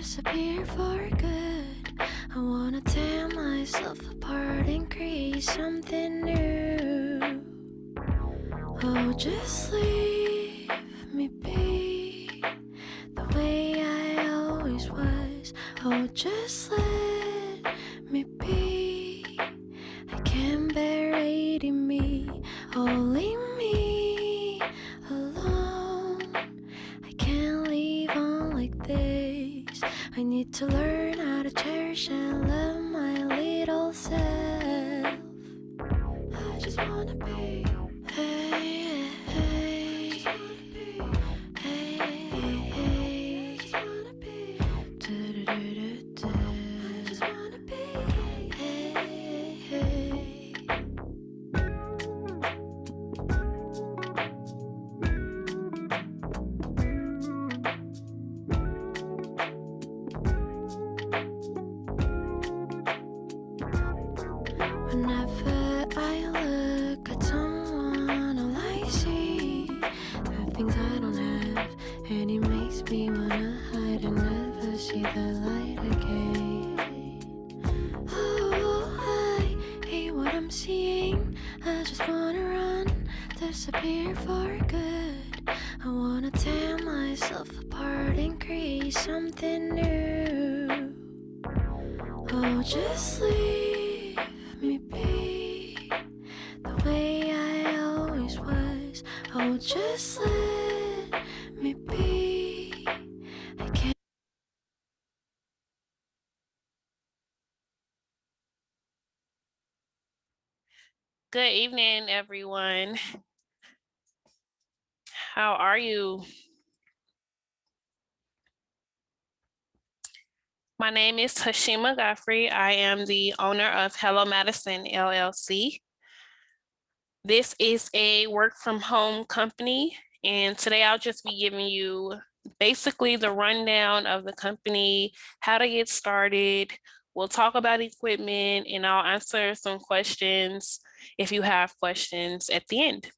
disappear for good. I wanna tear myself apart and create something new. Oh, just leave me be the way I always was. Oh, just let me be. I can't bear hating me. Oh, leave me alone. I can't leave on like this. I need to learn how to cherish and love my little self. I just wanna be. Hey, hey, hey. Hey, hey, I just wanna be. Do-do-do-do-do. I just wanna be. Hey, hey. Whenever I look at someone, all I see are things I don't have, and it makes me wanna hide and never see the light again. Oh, I hate what I'm seeing. I just wanna run, disappear for good. I wanna tear myself apart and create something new. Oh, just leave me be the way I always was. Oh, just let me be. I can't. Good evening, everyone. How are you? My name is Hashima Godfrey. I am the owner of Hello Madison, LLC. This is a work from home company, and today I'll just be giving you basically the rundown of the company, how to get started. We'll talk about equipment, and I'll answer some questions if you have questions at the end.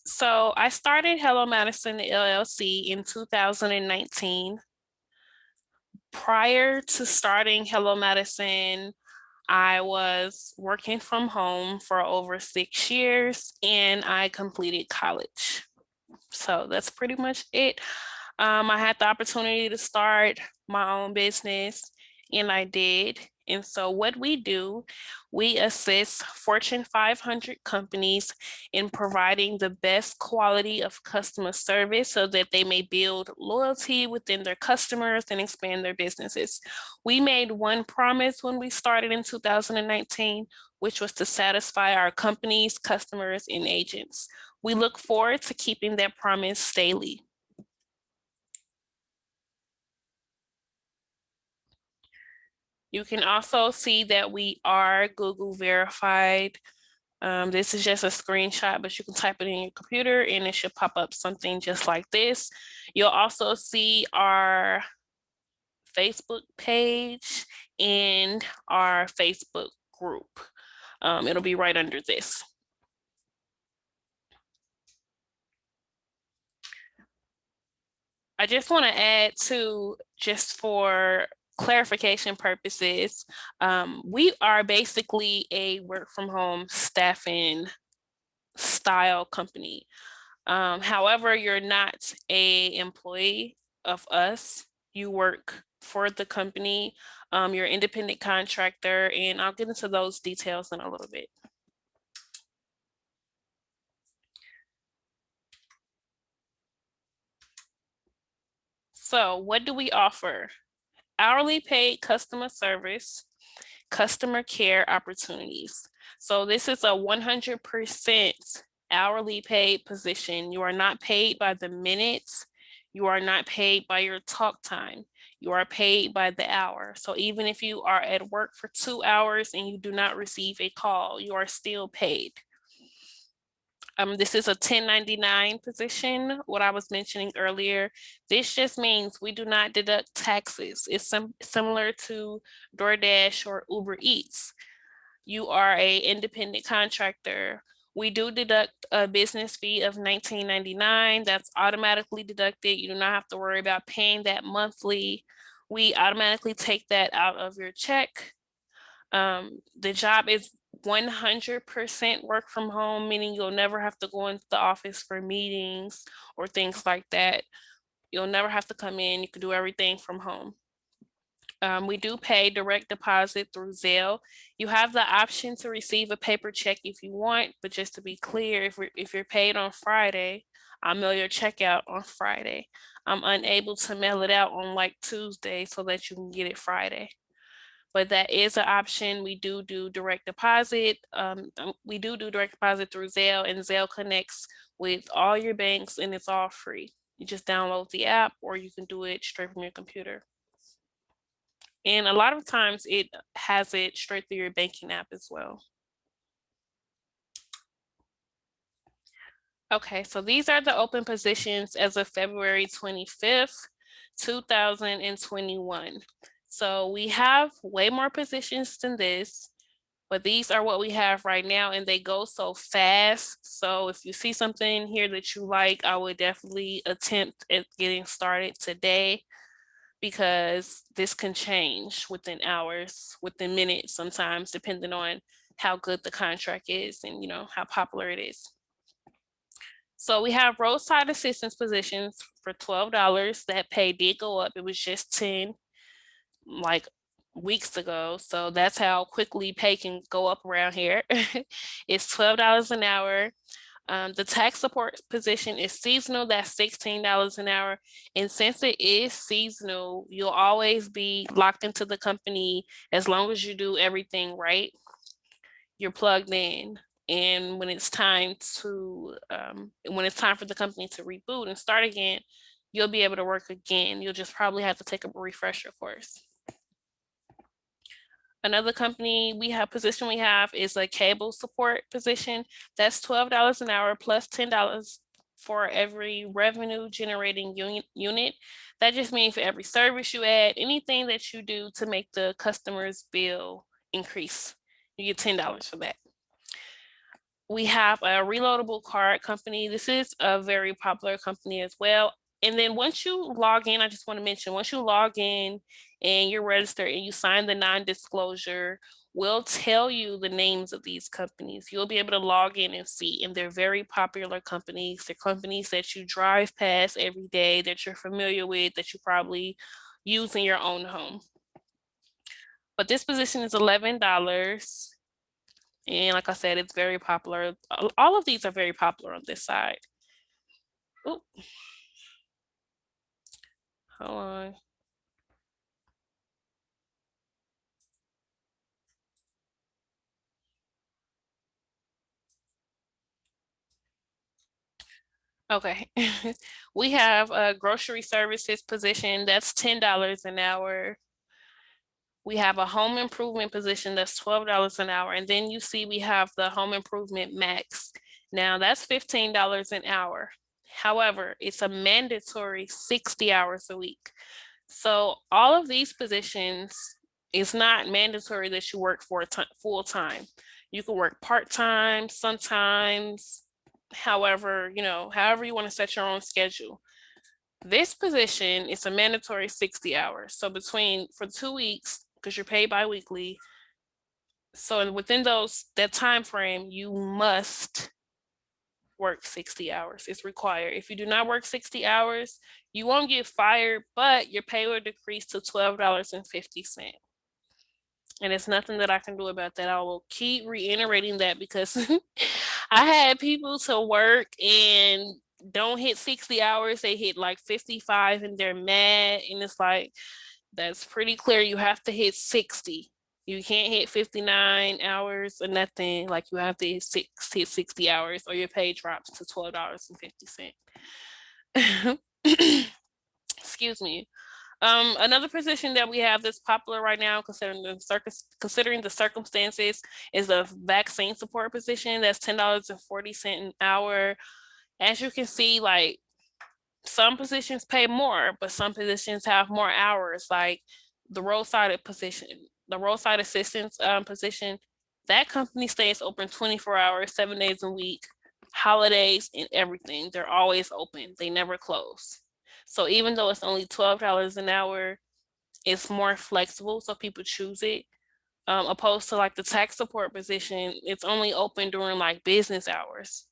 So I started Hello Madison LLC in 2019. Prior to starting Hello Madison, I was working from home for over 6 years and I completed college. So that's pretty much it. I had the opportunity to start my own business, and I did. And so what we do, we assist Fortune 500 companies in providing the best quality of customer service so that they may build loyalty within their customers and expand their businesses. We made one promise when we started in 2019, which was to satisfy our companies, customers, and agents. We look forward to keeping that promise daily. You can also see that we are Google verified. This is just a screenshot, but you can type it in your computer and it should pop up something just like this. You'll also see our Facebook page and our Facebook group. It'll be right under this. I just want to add to, just for clarification purposes, we are basically a work from home staffing style company. However, you're not a employee of us. You work for the company. You're an independent contractor, and I'll get into those details in a little bit. So what do we offer? Hourly paid customer service, customer care opportunities. So this is a 100% hourly paid position. You are not paid by the minutes. You are not paid by your talk time. You are paid by the hour. So even if you are at work for 2 hours and you do not receive a call, you are still paid. This is a 1099 position, what I was mentioning earlier. This just means we do not deduct taxes. It's similar to DoorDash or Uber Eats. You are an independent contractor. We do deduct a business fee of $19.99. That's automatically deducted. You do not have to worry about paying that monthly. We automatically take that out of your check. The job is 100% work from home, meaning you'll never have to go into the office for meetings or things like that. You'll never have to come in. You can do everything from home. We do pay direct deposit through Zelle. You have the option to receive a paper check if you want, but just to be clear, if you're paid on Friday, I'll mail your check out on Friday. I'm unable to mail it out on like Tuesday so that you can get it Friday. But that is an option. We do direct deposit. We do direct deposit through Zelle, and Zelle connects with all your banks, and it's all free. You just download the app, or you can do it straight from your computer. And a lot of times it has it straight through your banking app as well. Okay, so these are the open positions as of February 25th, 2021. So we have way more positions than this, but these are what we have right now, and they go so fast. So if you see something here that you like, I would definitely attempt at getting started today, because this can change within hours, within minutes sometimes, depending on how good the contract is and how popular it is. So we have roadside assistance positions for $12. That pay did go up. It was just 10 like weeks ago. So that's how quickly pay can go up around here. It's $12 an hour. The tech support position is seasonal. That's $16 an hour. And since it is seasonal, you'll always be locked into the company as long as you do everything right. You're plugged in. And when it's time for the company to reboot and start again, you'll be able to work again. You'll just probably have to take a refresher course. Another position we have is a cable support position. That's $12 an hour plus $10 for every revenue generating unit. That just means for every service you add, anything that you do to make the customer's bill increase, you get $10 for that. We have a reloadable card company. This is a very popular company as well. And then once you log in, I just want to mention, once you log in and you're registered and you sign the non-disclosure, we'll tell you the names of these companies. You'll be able to log in and see, and they're very popular companies. They're companies that you drive past every day, that you're familiar with, that you probably use in your own home. But this position is $11. And like I said, it's very popular. All of these are very popular on this side. Ooh. Hold on. Okay. We have a grocery services position that's $10 an hour. We have a home improvement position that's $12 an hour. And then you see we have the home improvement max. Now that's $15 an hour. However, it's a mandatory 60 hours a week. So all of these positions, it's not mandatory that you work full time. You can work part time, sometimes, however you want to set your own schedule. This position is a mandatory 60 hours. So for 2 weeks, because you're paid bi-weekly. So within that time frame, you must work 60 hours. It's required. If you do not work 60 hours, you won't get fired, but your pay will decrease to $12.50. And it's nothing that I can do about that. I will keep reiterating that because I had people to work and don't hit 60 hours. They hit like 55 and they're mad. And it's like, that's pretty clear. You have to hit 60. You can't hit 59 hours or nothing. Like you have to hit 60 hours or your pay drops to $12.50. Excuse me. Another position that we have that's popular right now, considering the circumstances, is a vaccine support position. That's $10.40 an hour. As you can see, like some positions pay more, but some positions have more hours. Like the roadside assistance position. That company stays open 24 hours, 7 days a week, holidays and everything. They're always open. They never close. So even though it's only $12 an hour, it's more flexible, so people choose it. Opposed to like the tech support position, it's only open during like business hours.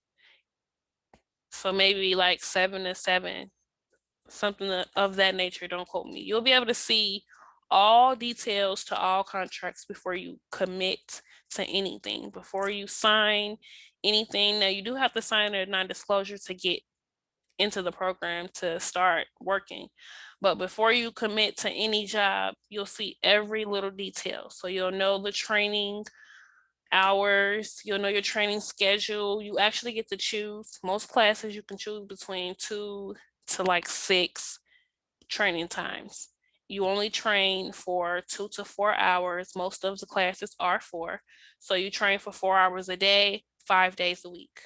So maybe like 7 to 7, something of that nature. Don't quote me. You'll be able to see all details to all contracts before you commit to anything, before you sign anything. Now, you do have to sign a non-disclosure to get into the program to start working. But before you commit to any job, you'll see every little detail. So you'll know the training hours, you'll know your training schedule. You actually get to choose. Most classes you can choose between 2 to like 6 training times. You only train for 2 to 4 hours. Most of the classes are 4. So you train for 4 hours a day, 5 days a week.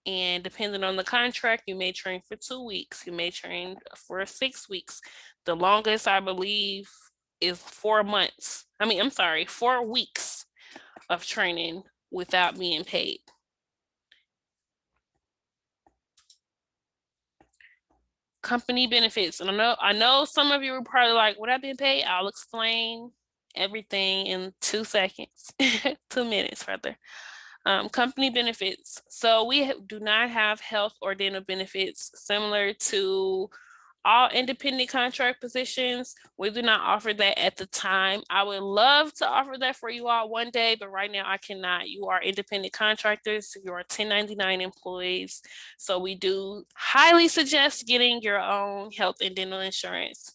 And depending on the contract, you may train for 2 weeks, you may train for 6 weeks. The longest, I believe, is 4 months. I'm sorry, 4 weeks of training without being paid. Company benefits. And I know some of you were probably like, would I be paid? I'll explain everything in 2 seconds, 2 minutes rather. Company benefits. So we do not have health or dental benefits similar to all independent contract positions. We do not offer that at the time. I would love to offer that for you all one day, but right now I cannot. You are independent contractors, you are 1099 employees. So we do highly suggest getting your own health and dental insurance.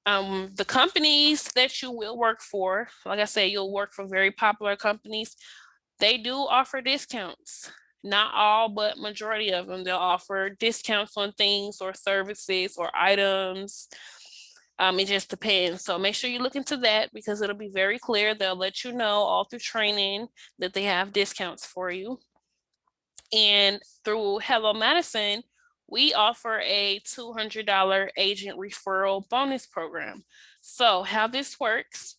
The companies that you will work for, like I said, you'll work for very popular companies. They do offer discounts. Not all, but majority of them. They'll offer discounts on things or services or items. It just depends. So make sure you look into that because it'll be very clear. They'll let you know all through training that they have discounts for you. And through Hello Madison, we offer a $200 agent referral bonus program. So how this works,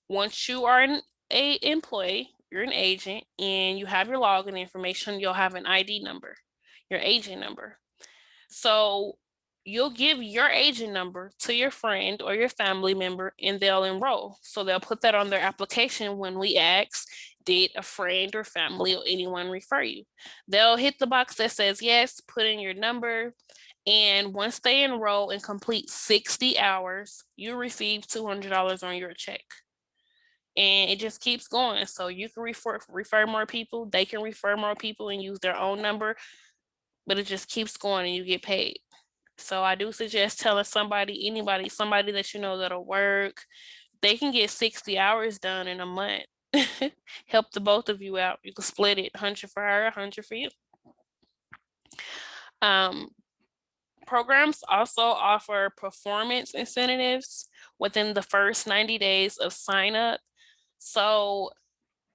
once you are an employee, you're an agent, and you have your login information, you'll have an ID number, your agent number. So you'll give your agent number to your friend or your family member and they'll enroll. So they'll put that on their application when we ask, did a friend or family or anyone refer you? They'll hit the box that says yes, put in your number, and once they enroll and complete 60 hours, you receive $200 on your check. And it just keeps going. So you can refer more people, they can refer more people and use their own number, but it just keeps going and you get paid. So I do suggest telling somebody, anybody, somebody that you know that'll work. They can get 60 hours done in a month. Help the both of you out. You can split it, 100 for her, 100 for you. Um, Programs also offer performance incentives within the first 90 days of sign up. So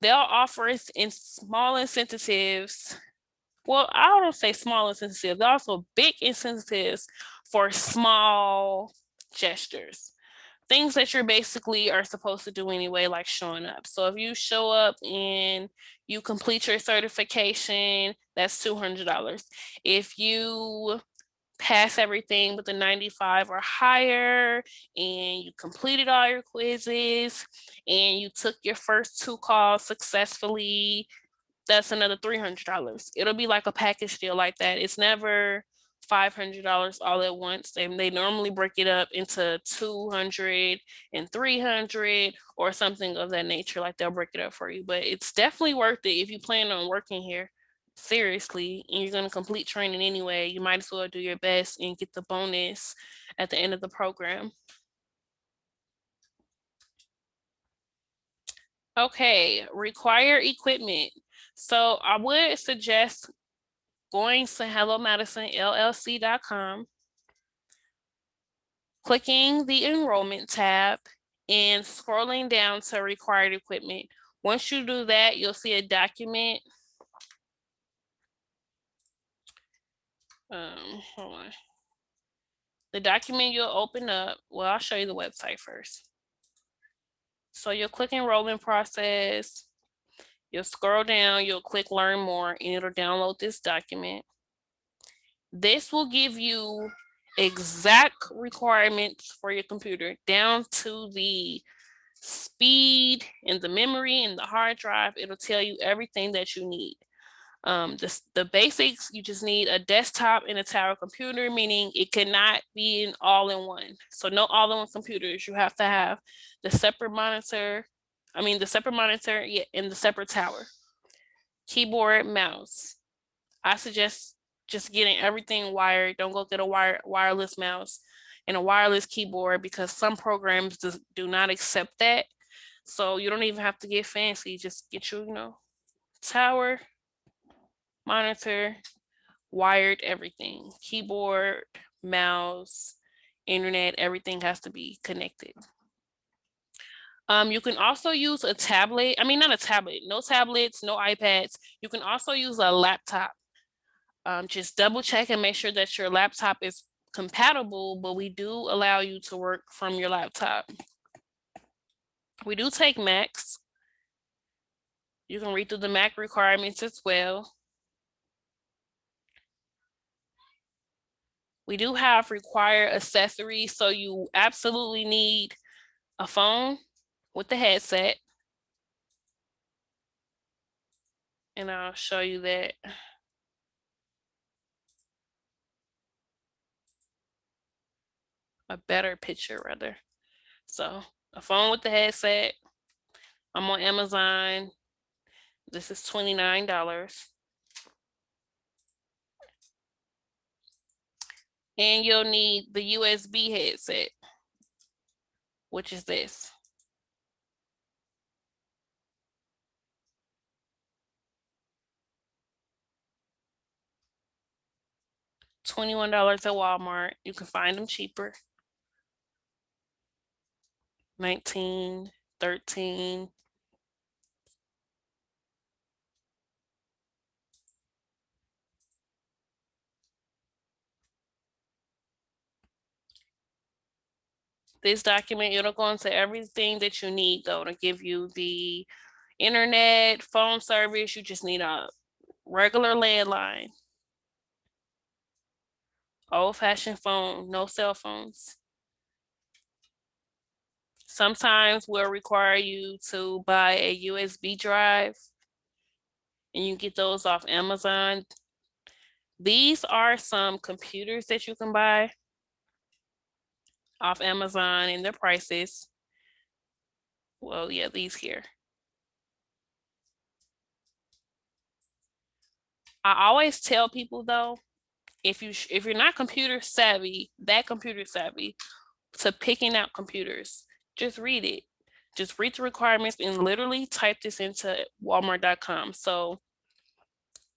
they'll offer in small incentives. Well, I don't say small incentives, they're also big incentives for small gestures. Things that you're basically are supposed to do anyway, like showing up. So if you show up and you complete your certification, that's $200. If you pass everything with a 95 or higher and you completed all your quizzes and you took your first 2 calls successfully, that's another $300. It'll be like a package deal like that. It's never $500 all at once. They normally break it up into 200 and 300 or something of that nature. Like they'll break it up for you, but it's definitely worth it if you plan on working here seriously and you're going to complete training anyway. You might as well do your best and get the bonus at the end of the program. Okay, require equipment. So I would suggest going to hellomadisonllc.com, clicking the enrollment tab, and scrolling down to required equipment. Once you do that, you'll see a document. Hold on. The document you'll open up, well, I'll show you the website first. So you'll click enrollment process, you'll scroll down, you'll click learn more, and it'll download this document. This will give you exact requirements for your computer down to the speed and the memory and the hard drive. It'll tell you everything that you need. The basics, you just need a desktop and a tower computer, meaning it cannot be an all-in-one. So no all-in-one computers. You have to have the separate monitor, yeah, and the separate tower. Keyboard, mouse. I suggest just getting everything wired. Don't go get a wireless mouse and a wireless keyboard because some programs do not accept that. So you don't even have to get fancy. Just get tower, monitor, wired everything. Keyboard, mouse, internet, everything has to be connected. You can also use a tablet. I mean, not a tablet, no tablets, no iPads. You can also use a laptop. Just double check and make sure that your laptop is compatible, but we do allow you to work from your laptop. We do take Macs. You can read through the Mac requirements as well. We do have required accessories, so you absolutely need a phone with the headset. And I'll show you that. A better picture, rather. So, a phone with the headset. I'm on Amazon. This is $29. And you'll need the USB headset, which is this. $21 at Walmart. You can find them cheaper. 19, 13. This document, it'll go into everything that you need though to give you the internet, phone service. You just need a regular landline. Old-fashioned phone, no cell phones. Sometimes we'll require you to buy a USB drive, and you get those off Amazon. These are some computers that you can buy off Amazon and their prices. Well, yeah, these here. I always tell people though, if you're not computer savvy, to picking out computers, just read it. Just read the requirements and literally type this into walmart.com. So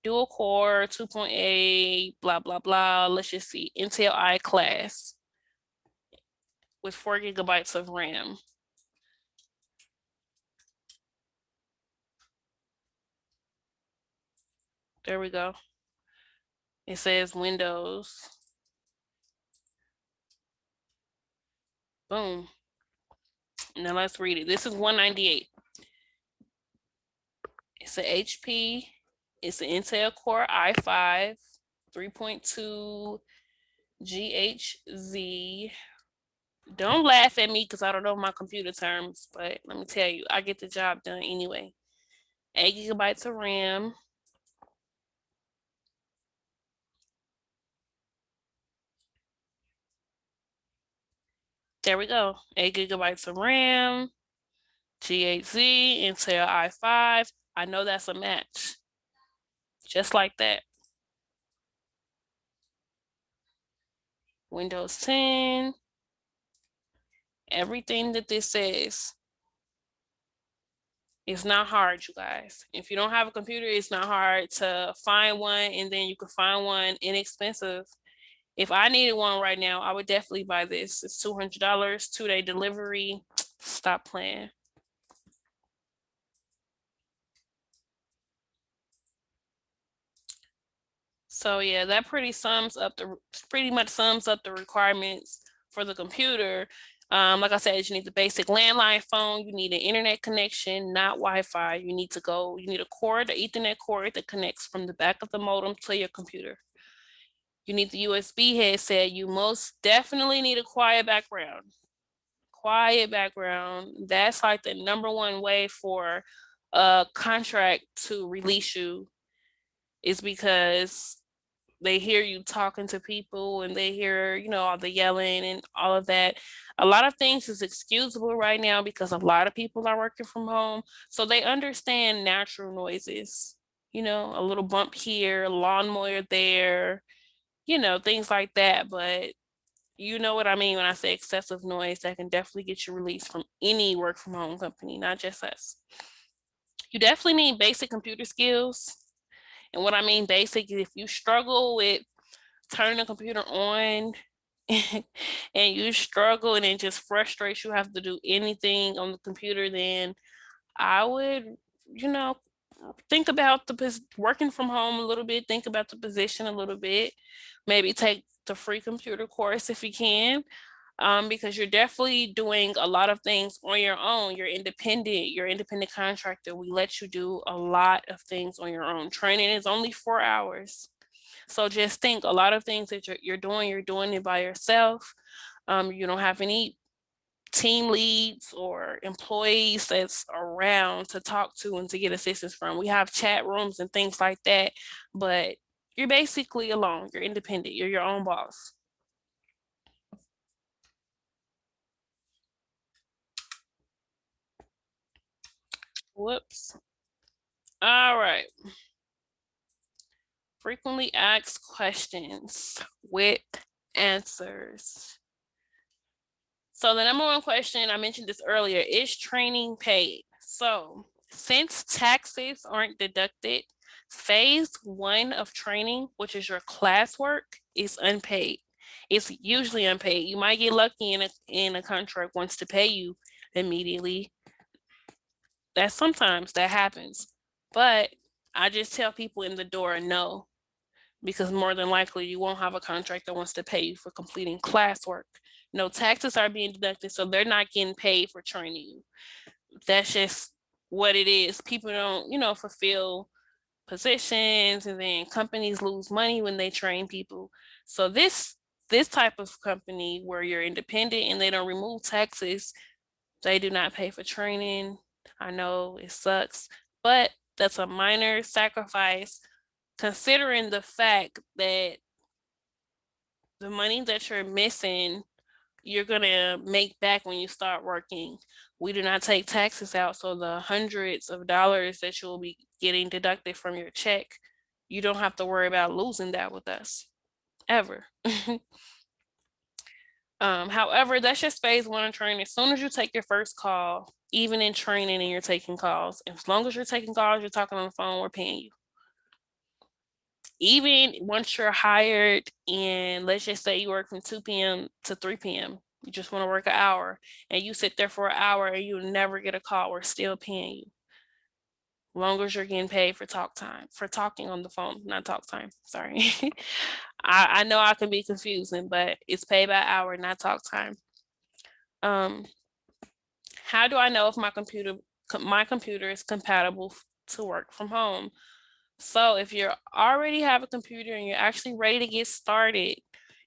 dual core, 2.8, blah, blah, blah. Let's just see. Intel I class with 4 gigabytes of RAM. There we go. It says Windows. Boom. Now let's read it. This is 198. It's an HP. It's an Intel Core i5, 3.2 GHz. Don't laugh at me because I don't know my computer terms, but let me tell you, I get the job done anyway. 8 gigabytes of RAM. There we go. 8 gigabytes of RAM, GHz, Intel i5. I know that's a match. Just like that. Windows 10. Everything that this says. It's not hard, you guys. If you don't have a computer, it's not hard to find one, and then you can find one inexpensive. If I needed one right now, I would definitely buy this. It's $200, 2-day delivery. Stop playing. So yeah, that pretty much sums up the requirements for the computer. Like I said, you need the basic landline phone. You need an internet connection, not Wi-Fi. You need a cord, an Ethernet cord that connects from the back of the modem to your computer. You need the USB headset. You most definitely need a quiet background. Quiet background. That's like the number one way for a contract to release you, is because they hear you talking to people and they hear, all the yelling and all of that. A lot of things is excusable right now because a lot of people are working from home. So they understand natural noises, a little bump here, a lawnmower there, things like that. But you know what I mean when I say excessive noise, that can definitely get you released from any work from home company, not just us. You definitely need basic computer skills. And what I mean basic is if you struggle with turning the computer on and you struggle and it just frustrates you have to do anything on the computer, then I would, you know, think about working from home a little bit, think about the position a little bit, maybe take the free computer course if you can. Because you're definitely doing a lot of things on your own. You're independent contractor. We let you do a lot of things on your own. Training is only 4 hours. So just think, a lot of things that you're doing it by yourself. You don't have any team leads or employees that's around to talk to and to get assistance from. We have chat rooms and things like that, but you're basically alone. You're independent. You're your own boss. Whoops. All right. Frequently asked questions with answers. So the number one question, I mentioned this earlier, is training paid? So since taxes aren't deducted, phase one of training, which is your classwork, is unpaid. It's usually unpaid. You might get lucky in a contract wants to pay you immediately. That happens. But I just tell people in the door no, because more than likely you won't have a contract that wants to pay you for completing classwork. No taxes are being deducted, so they're not getting paid for training you. That's just what it is. People don't, fulfill positions, and then companies lose money when they train people. So this type of company where you're independent and they don't remove taxes, they do not pay for training. I know it sucks, but that's a minor sacrifice considering the fact that the money that you're missing, you're going to make back when you start working. We do not take taxes out, so the hundreds of dollars that you'll be getting deducted from your check, you don't have to worry about losing that with us ever. However, that's just phase one of training. As soon as you take your first call, even in training and you're taking calls, as long as you're taking calls, you're talking on the phone, we're paying you. Even once you're hired, and let's just say you work from 2 p.m. to 3 p.m., you just want to work an hour, and you sit there for an hour and you never get a call, we're still paying you. Long as you're getting paid for talk time, for talking on the phone, not talk time. Sorry. I know I can be confusing, but it's paid by hour, not talk time. Um, how do I know if my computer is compatible to work from home? So if you already have a computer and you're actually ready to get started,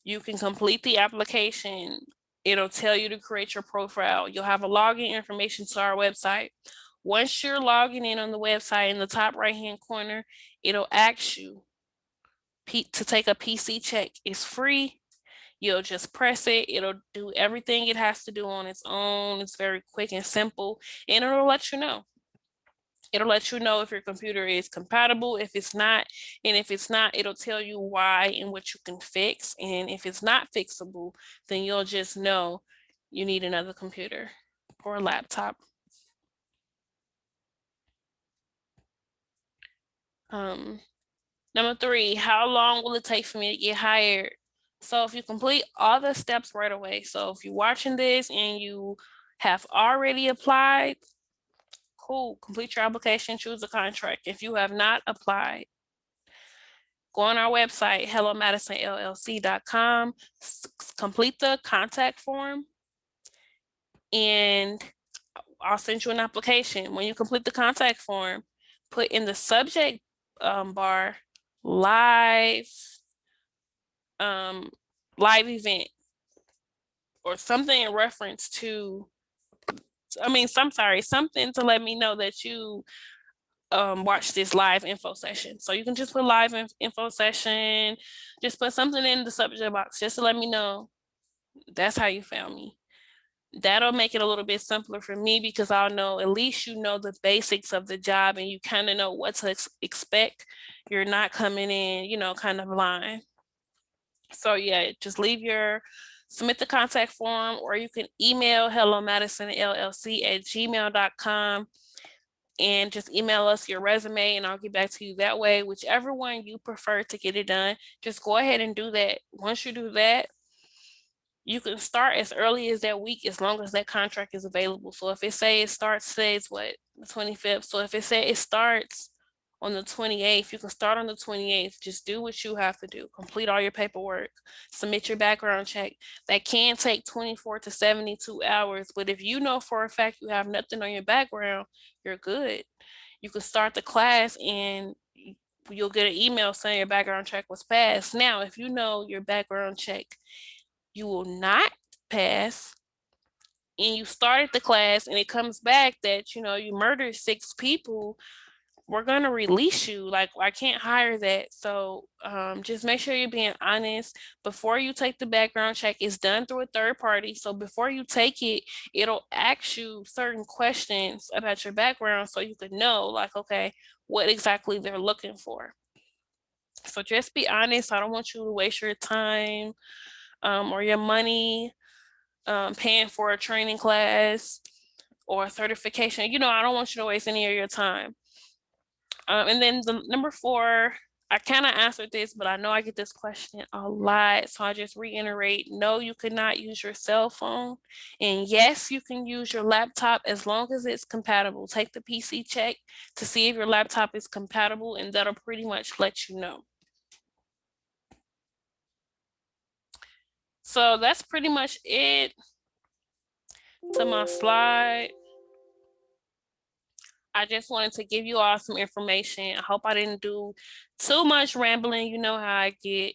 you can complete the application. It'll tell you to create your profile. You'll have a login information to our website. Once you're logging in on the website, in the top right-hand corner, it'll ask you to take a PC check. It's free. You'll just press it. It'll do everything it has to do on its own. It's very quick and simple, and it'll let you know. It'll let you know if your computer is compatible, if it's not, and if it's not, it'll tell you why and what you can fix. And if it's not fixable, then you'll just know you need another computer or a laptop. Number three, how long will it take for me to get hired? So if you complete all the steps right away, so if you're watching this and you have already applied, cool, complete your application, choose a contract. If you have not applied, go on our website, hellomadisonllc.com, complete the contact form, and I'll send you an application. When you complete the contact form, put in the subject bar live live event or something in reference to something to let me know that you watch this live info session. So you can just put live info session, just put something in the subject box just to let me know that's how you found me. That'll make it a little bit simpler for me because I'll know at least you know the basics of the job and you kind of know what to expect. You're not coming in, kind of blind. So yeah, just submit the contact form, or you can email hellomadisonllc@gmail.com and just email us your resume and I'll get back to you that way. Whichever one you prefer to get it done, just go ahead and do that. Once you do that, you can start as early as that week as long as that contract is available. So if it starts today, it's what, the 25th. So if it starts on the 28th, you can start on the 28th. Just do what you have to do. Complete all your paperwork, submit your background check. That can take 24 to 72 hours, but if you know for a fact you have nothing on your background, you're good. You can start the class and you'll get an email saying your background check was passed. Now, if you know your background check you will not pass and you started the class and it comes back that you murdered 6 people, we're going to release you. Like, I can't hire that. So just make sure you're being honest before you take the background check. It's done through a third party, so before you take it, it'll ask you certain questions about your background so you can know, like, okay, what exactly they're looking for. So just be honest. I don't want you to waste your time or your money paying for a training class or a certification. I don't want you to waste any of your time. And then the number 4, I kind of answered this, but I know I get this question a lot. So I just reiterate, no, you could not use your cell phone. And yes, you can use your laptop as long as it's compatible. Take the PC check to see if your laptop is compatible, and that'll pretty much let you know. So that's pretty much it to my slide. I just wanted to give you all some information. I hope I didn't do too much rambling. You know how I get.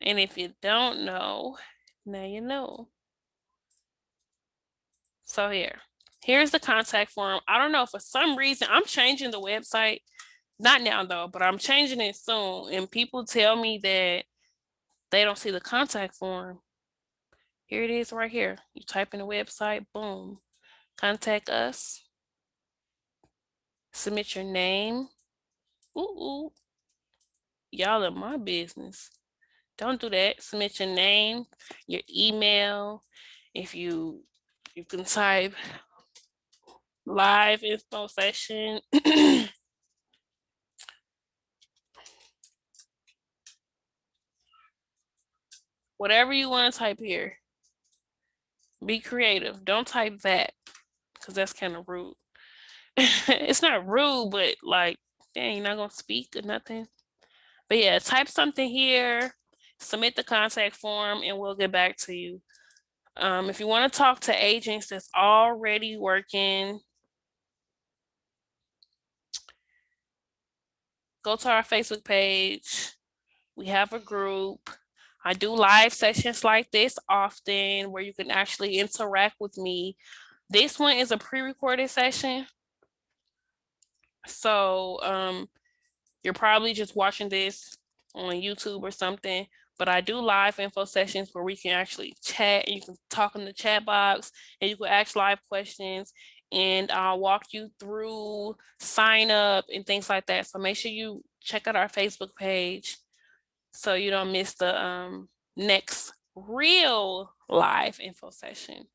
And if you don't know, now you know. So here's the contact form. I don't know, for some reason, I'm changing the website. Not now though, but I'm changing it soon. And people tell me that they don't see the contact form. Here it is right here. You type in the website, boom, contact us. Submit your name. Ooh, y'all in my business. Don't do that. Submit your name, your email. If you can type live info session. Whatever you want to type here. Be creative. Don't type that because that's kind of rude. It's not rude, but like, dang, you're not gonna speak or nothing. But yeah, type something here, submit the contact form, and we'll get back to you. If you want to talk to agents that's already working, go to our Facebook page. We have a group. I do live sessions like this often where you can actually interact with me. This one is a pre-recorded session. So you're probably just watching this on YouTube or something, but I do live info sessions where we can actually chat and you can talk in the chat box and you can ask live questions and I'll walk you through sign up and things like that. So make sure you check out our Facebook page so you don't miss the next real live info session.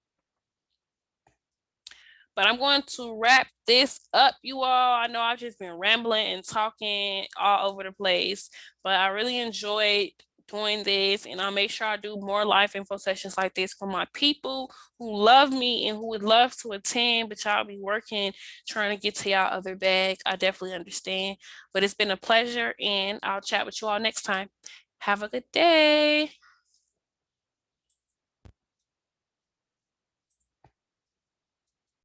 But I'm going to wrap this up, you all. I know I've just been rambling and talking all over the place, but I really enjoyed doing this, and I'll make sure I do more live info sessions like this for my people who love me and who would love to attend, but y'all be working, trying to get to y'all other bag. I definitely understand, but it's been a pleasure, and I'll chat with you all next time. Have a good day.